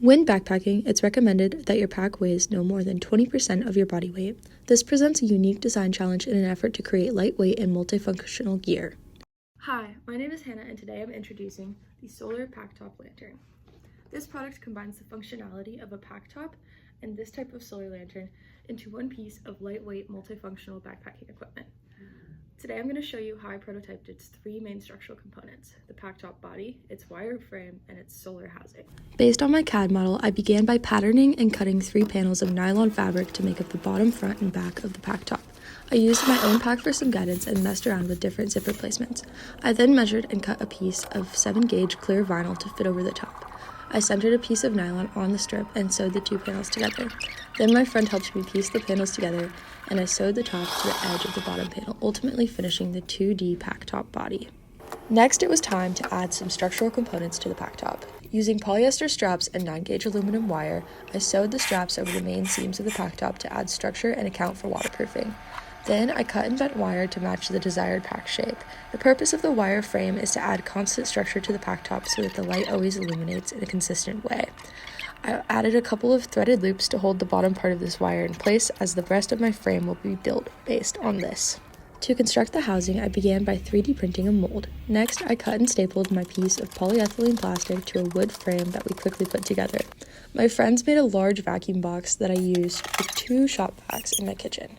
When backpacking, it's recommended that your pack weighs no more than 20% of your body weight. This presents a unique design challenge in an effort to create lightweight and multifunctional gear. Hi, my name is Hannah, and today I'm introducing the Solar Pack Top Lantern. This product combines the functionality of a pack top and this type of solar lantern into one piece of lightweight, multifunctional backpacking equipment. Today I'm going to show you how I prototyped its three main structural components: the pack top body, its wire frame, and its solar housing. Based on my CAD model, I began by patterning and cutting 3 panels of nylon fabric to make up the bottom, front, and back of the pack top. I used my own pack for some guidance and messed around with different zipper placements. I then measured and cut a piece of 7-gauge clear vinyl to fit over the top. I centered a piece of nylon on the strip and sewed the 2 panels together. Then my friend helped me piece the panels together, and I sewed the top to the edge of the bottom panel, ultimately finishing the 2D pack top body. Next, it was time to add some structural components to the pack top. Using polyester straps and 9-gauge aluminum wire, I sewed the straps over the main seams of the pack top to add structure and account for waterproofing. Then I cut and bent wire to match the desired pack shape. The purpose of the wire frame is to add constant structure to the pack top so that the light always illuminates in a consistent way. I added a couple of threaded loops to hold the bottom part of this wire in place, as the rest of my frame will be built based on this. To construct the housing, I began by 3D printing a mold. Next, I cut and stapled my piece of polyethylene plastic to a wood frame that we quickly put together. My friends made a large vacuum box that I used with 2 shop vacs in my kitchen.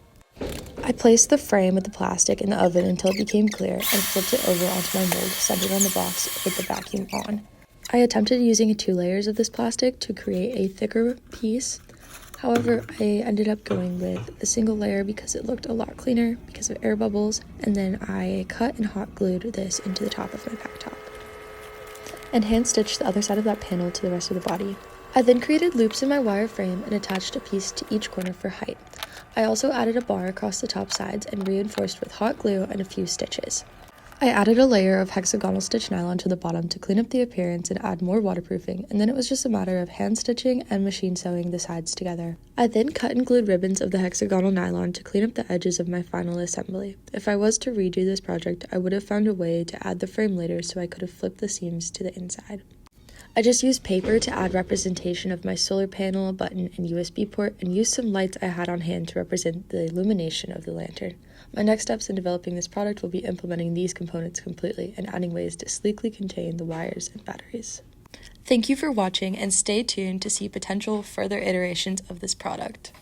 I placed the frame with the plastic in the oven until it became clear and flipped it over onto my mold centered on the box with the vacuum on. I attempted using 2 layers of this plastic to create a thicker piece. However, I ended up going with a single layer because it looked a lot cleaner because of air bubbles, and then I cut and hot glued this into the top of my pack top and hand stitched the other side of that panel to the rest of the body. I then created loops in my wire frame and attached a piece to each corner for height. I also added a bar across the top sides and reinforced with hot glue and a few stitches. I added a layer of hexagonal stitch nylon to the bottom to clean up the appearance and add more waterproofing, and then it was just a matter of hand stitching and machine sewing the sides together. I then cut and glued ribbons of the hexagonal nylon to clean up the edges of my final assembly. If I was to redo this project, I would have found a way to add the frame later so I could have flipped the seams to the inside. I just used paper to add representation of my solar panel, button, and USB port, and used some lights I had on hand to represent the illumination of the lantern. My next steps in developing this product will be implementing these components completely and adding ways to sleekly contain the wires and batteries. Thank you for watching, and stay tuned to see potential further iterations of this product.